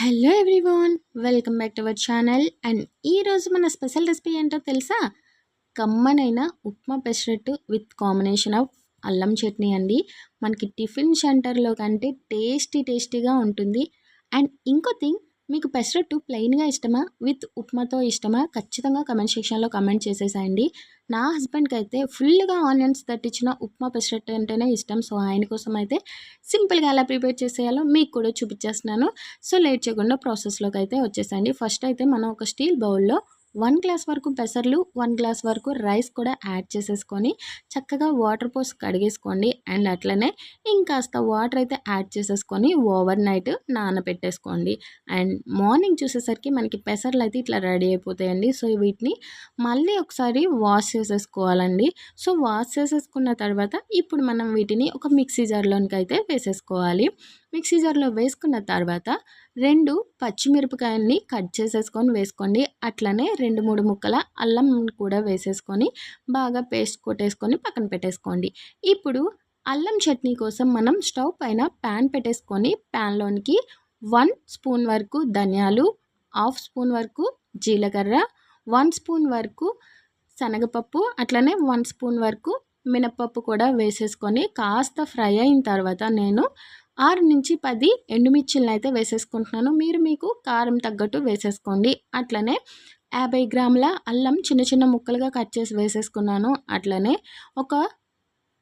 Hello everyone, welcome back to our channel. And ఈరోజు మన special recipe ఏంటో తెలుసా? కమ్మనైన upma pesarattu with combination of అల్లం చట్నీ అండి. మనకి టిఫిన్ సెంటర్లో కంటే టేస్టీగా ఉంటుంది. అండ్ ఇంకో థింగ్, మీకు పెసరట్టు ప్లెయిన్గా ఇష్టమా విత్ ఉప్మాతో ఇష్టమా? ఖచ్చితంగా కమెంట్ సెక్షన్లో కమెంట్ చేసేసాయండి. నా హస్బెండ్కి అయితే ఫుల్గా ఆనియన్స్ తట్టించిన ఉప్మా పెసరట్టు అంటేనే ఇష్టం. సో ఆయన కోసం అయితే సింపుల్గా ఎలా ప్రిపేర్ చేసేయాలో మీకు కూడా చూపించేస్తున్నాను. సో లేట్ చేయకుండా ప్రాసెస్లోకి అయితే వచ్చేసండి. ఫస్ట్ అయితే మనం ఒక స్టీల్ బౌల్లో 1 గ్లాస్ వరకు పెసర్లు, 1 గ్లాస్ వరకు రైస్ కూడా యాడ్ చేసేసుకొని చక్కగా వాటర్ పోసి కడిగేసుకోండి. అండ్ అట్లనే ఇంకాస్త వాటర్ అయితే యాడ్ చేసేసుకొని ఓవర్ నైట్ నానబెట్టేసుకోండి. అండ్ మార్నింగ్ చూసేసరికి మనకి పెసర్లు అయితే ఇట్లా రెడీ అయిపోతాయండి. సో వీటిని మళ్ళీ ఒకసారి వాష్ చేసేసుకోవాలండి. సో వాష్ చేసేసుకున్న తర్వాత ఇప్పుడు మనం వీటిని ఒక మిక్సీ జార్లోనికి అయితే వేసేసుకోవాలి. మిక్సీ జార్లో వేసుకున్న తర్వాత 2 పచ్చిమిరపకాయల్ని కట్ చేసేసుకొని వేసుకోండి. అట్లనే 2-3 ముక్కల అల్లం కూడా వేసేసుకొని బాగా పేస్ట్ కొట్టేసుకొని పక్కన పెట్టేసుకోండి. ఇప్పుడు అల్లం చట్నీ కోసం మనం స్టవ్ పైన ప్యాన్ పెట్టేసుకొని ప్యాన్లోనికి 1 స్పూన్ వరకు ధనియాలు, 1/2 స్పూన్ వరకు జీలకర్ర, 1 స్పూన్ వరకు శనగపప్పు, అట్లనే 1 స్పూన్ వరకు మినపప్పు కూడా వేసేసుకొని కాస్త ఫ్రై అయిన తర్వాత నేను 6-10 ఎండుమిర్చిలను అయితే వేసేసుకుంటున్నాను. మీకు కారం తగ్గట్టు వేసేసుకోండి. అట్లనే 50 గ్రాముల అల్లం చిన్న ముక్కలుగా కట్ చేసి వేసేసుకున్నాను. అట్లనే ఒక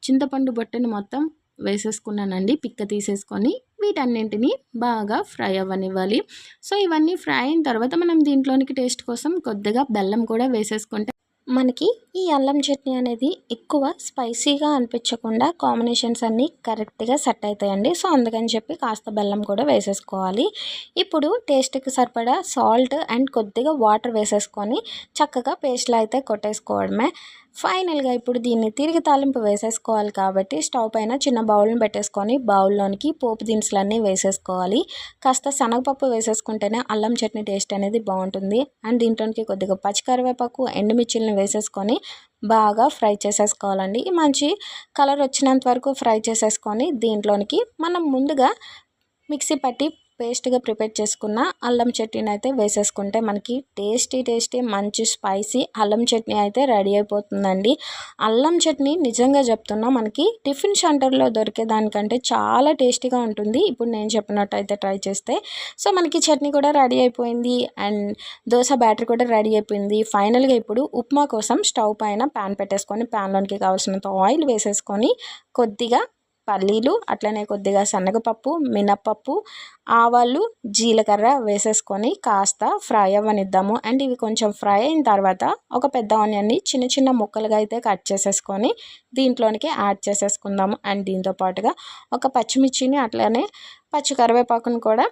చింతపండు బొట్టని మొత్తం వేసేసుకున్నానండి, పిక్క తీసేసుకొని. వీటన్నింటినీ బాగా ఫ్రై అవ్వనివ్వాలి. సో ఇవన్నీ ఫ్రై అయిన తర్వాత మనం దీంట్లోనికి టేస్ట్ కోసం కొద్దిగా బెల్లం కూడా వేసేసుకుంటే మనకి ఈ అల్లం చట్నీ అనేది ఎక్కువ స్పైసీగా అనిపించకుండా కాంబినేషన్స్ అన్నీ కరెక్ట్గా సెట్ అవుతాయండి. సో అందుకని చెప్పి కాస్త బెల్లం కూడా వేసేసుకోవాలి. ఇప్పుడు టేస్ట్కి సరిపడా సాల్ట్ అండ్ కొద్దిగా వాటర్ వేసేసుకొని చక్కగా పేస్ట్లో అయితే కొట్టేసుకోవడమే. ఫైనల్గా ఇప్పుడు దీన్ని తిరిగి తాలింపు వేసేసుకోవాలి కాబట్టి స్టవ్ పైన చిన్న బౌల్ని పెట్టేసుకొని బౌల్లోనికి పోపు దినుసులన్నీ వేసేసుకోవాలి. కాస్త శనగపప్పు వేసేసుకుంటేనే అల్లం చట్నీ టేస్ట్ అనేది బాగుంటుంది. అండ్ దీంట్లోనికి కొద్దిగా పచ్చికరివేపాకు, ఎండుమిర్చిలను వేసేసుకొని బాగా ఫ్రై చేసేసుకోవాలండి. మంచి కలర్ వచ్చినంత వరకు ఫ్రై చేసేసుకొని దీంట్లోనికి మనం ముందుగా మిక్సీ పట్టి పేస్ట్గా ప్రిపేర్ చేసుకున్న అల్లం చట్నీని అయితే వేసేసుకుంటే మనకి టేస్టీ మంచి స్పైసీ అల్లం చట్నీ అయితే రెడీ అయిపోతుందండి. అల్లం చట్నీ నిజంగా చెప్తున్నా మనకి టిఫిన్ సెంటర్లో దొరికే దానికంటే చాలా టేస్టీగా ఉంటుంది. ఇప్పుడు నేను చెప్పినట్టు అయితే ట్రై చేస్తే. సో మనకి చట్నీ కూడా రెడీ అయిపోయింది అండ్ దోశ బ్యాటర్ కూడా రెడీ అయిపోయింది. ఫైనల్గా ఇప్పుడు ఉప్మా కోసం స్టవ్ పైన ప్యాన్ పెట్టేసుకొని ప్యాన్లోనికి కావాల్సినంత ఆయిల్ వేసేసుకొని కొద్దిగా పల్లీలు, అట్లనే కొద్దిగా శనగపప్పు, మినప్పప్పు, ఆవాలు, జీలకర్ర వేసేసుకొని కాస్త ఫ్రై అవ్వనిద్దాము. అండ్ ఇవి కొంచెం ఫ్రై అయిన తర్వాత ఒక పెద్ద ఆనియన్ని చిన్న ముక్కలుగా అయితే కట్ చేసేసుకొని దీంట్లోనికి యాడ్ చేసేసుకుందాము. అండ్ దీంతో పాటుగా ఒక పచ్చిమిర్చిని, అట్లనే పచ్చి కరివేపాకును కూడా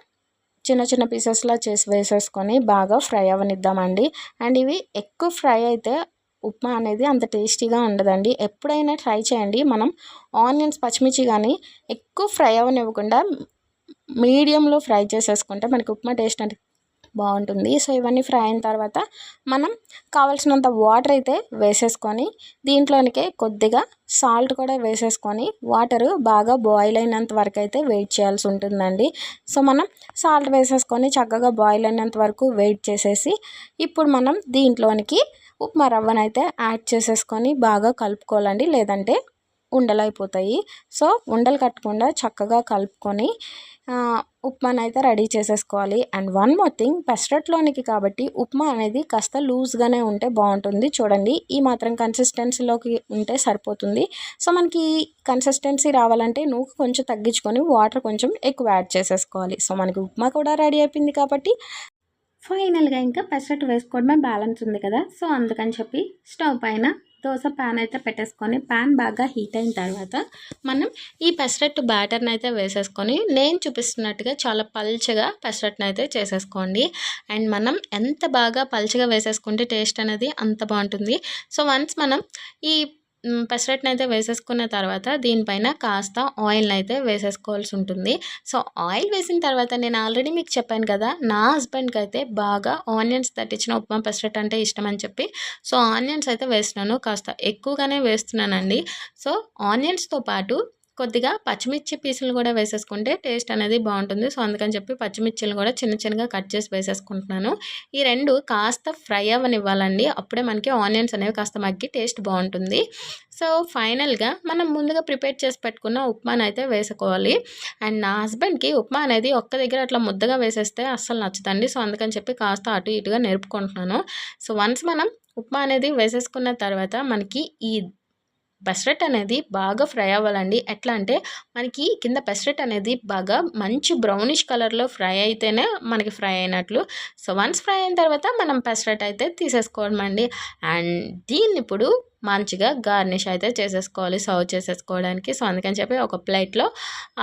చిన్న పీసెస్లా చేసి వేసేసుకొని బాగా ఫ్రై అవ్వనిద్దామండి. అండ్ ఇవి ఎక్కువ ఫ్రై అయితే ఉప్మా అనేది అంత టేస్టీగా ఉండదండి. ఎప్పుడైనా ట్రై చేయండి. మనం ఆనియన్స్, పచ్చిమిర్చి కానీ ఎక్కువ ఫ్రై అవ్వనివ్వకుండా మీడియంలో ఫ్రై చేసేసుకుంటే మనకి ఉప్మా టేస్ట్ అంటే బాగుంటుంది. సో ఇవన్నీ ఫ్రై అయిన తర్వాత మనం కావాల్సినంత వాటర్ అయితే వేసేసుకొని దీంట్లోనికే కొద్దిగా సాల్ట్ కూడా వేసేసుకొని వాటర్ బాగా బాయిల్ అయినంత వరకు అయితే వెయిట్ చేయాల్సి ఉంటుందండి. సో మనం సాల్ట్ వేసేసుకొని చక్కగా బాయిల్ అయినంత వరకు వెయిట్ చేసేసి ఇప్పుడు మనం దీంట్లోనికి ఉప్మా రవ్వనైతే యాడ్ చేసేసుకొని బాగా కలుపుకోవాలండి, లేదంటే ఉండలు అయిపోతాయి. సో ఉండలు కట్టకుండా చక్కగా కలుపుకొని ఉప్మాని అయితే రెడీ చేసేసుకోవాలి. అండ్ వన్ మోర్ థింగ్, పెసరట్లోనికి కాబట్టి ఉప్మా అనేది కాస్త లూజ్గానే ఉంటే బాగుంటుంది. చూడండి, ఈ మాత్రం కన్సిస్టెన్సీలోకి ఉంటే సరిపోతుంది. సో మనకి కన్సిస్టెన్సీ రావాలంటే నూనె కొంచెం తగ్గించుకొని వాటర్ కొంచెం ఎక్కువ యాడ్ చేసేసుకోవాలి. సో మనకి ఉప్మా కూడా రెడీ అయిపోయింది కాబట్టి ఫైనల్గా ఇంకా పెసరట్టు వేసుకోవడమే బ్యాలెన్స్ ఉంది కదా. సో అందుకని చెప్పి స్టవ్ పైన దోశ ప్యాన్ అయితే పెట్టేసుకొని ప్యాన్ బాగా హీట్ అయిన తర్వాత మనం ఈ పెసరట్టు బ్యాటర్ని అయితే వేసేసుకొని నేను చూపిస్తున్నట్టుగా చాలా పల్చగా పెసరట్టుని అయితే చేసేసుకోండి. అండ్ మనం ఎంత బాగా పల్చగా వేసేసుకుంటే టేస్ట్ అనేది అంత బాగుంటుంది. సో వన్స్ మనం ఈ పెసరట్టుని అయితే వేసేసుకున్న తర్వాత దీనిపైన కాస్త ఆయిల్ని అయితే వేసేసుకోవాల్సి ఉంటుంది. సో ఆయిల్ వేసిన తర్వాత నేను ఆల్రెడీ మీకు చెప్పాను కదా, నా హస్బెండ్కి అయితే బాగా ఆనియన్స్ తట్టించిన ఉప్మా పెసరట్టు అంటే ఇష్టం అని చెప్పి. సో ఆనియన్స్ అయితే వేస్తున్నాను, కాస్త ఎక్కువగానే వేస్తున్నానండి. సో ఆనియన్స్తో పాటు కొద్దిగా పచ్చిమిర్చి పీసులు కూడా వేసేసుకుంటే టేస్ట్ అనేది బాగుంటుంది. సో అందుకని చెప్పి పచ్చిమిర్చిలు కూడా చిన్న చిన్నగా కట్ చేసి వేసేసుకుంటున్నాను. ఈ 2 కాస్త ఫ్రై అవ్వనివ్వాలండి. అప్పుడే మనకి ఆనియన్స్ అనేవి కాస్త మగ్గి టేస్ట్ బాగుంటుంది. సో ఫైనల్గా మనం ముందుగా ప్రిపేర్ చేసి పెట్టుకున్న ఉప్మానైతే వేసుకోవాలి. అండ్ నా హస్బెండ్కి ఉప్మా అనేది ఒక్క దగ్గర అట్లా ముద్దగా వేసేస్తే అస్సలు నచ్చదండి. సో అందుకని చెప్పి కాస్త అటు ఇటుగా నేర్పుకుంటున్నాను. సో వన్స్ మనం ఉప్మా అనేది వేసేసుకున్న తర్వాత మనకి ఈ పెసరట్ అనేది బాగా ఫ్రై అవ్వాలండి. ఎట్లా అంటే మనకి కింద పెసరట్ అనేది బాగా మంచి బ్రౌనిష్ కలర్లో ఫ్రై అయితేనే మనకి ఫ్రై అయినట్లు. సో వన్స్ ఫ్రై అయిన తర్వాత మనం పెసరట్ అయితే తీసేసుకోవడం అండి. అండ్ దీన్ని ఇప్పుడు మంచిగా గార్నిష్ అయితే చేసేసుకోవాలి సర్వ్ చేసేసుకోవడానికి. సో అందుకని చెప్పి ఒక ప్లేట్లో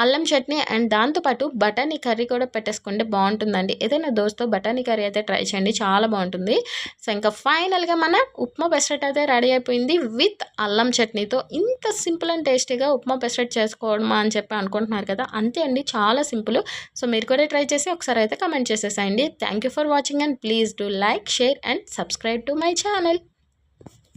అల్లం చట్నీ అండ్ దాంతోపాటు బఠానీ కర్రీ కూడా పెట్టేసుకుంటే బాగుంటుందండి. ఏదైనా దోస్తో బఠానీ కర్రీ అయితే ట్రై చేయండి, చాలా బాగుంటుంది. సో ఇంకా ఫైనల్గా మన ఉప్మా పెసరట్ అయితే రెడీ అయిపోయింది విత్ అల్లం చట్నీతో. ఇంత సింపుల్ అండ్ టేస్టీగా ఉప్మా పెసరట్ చేసుకోవడమా అని చెప్పి అనుకుంటున్నారు కదా, అంతే అండి, చాలా సింపుల్. సో మీరు కూడా ట్రై చేసి ఒకసారి అయితే కమెంట్ చేసేసేయండి. Thank you for watching and please do like, share and subscribe to my channel.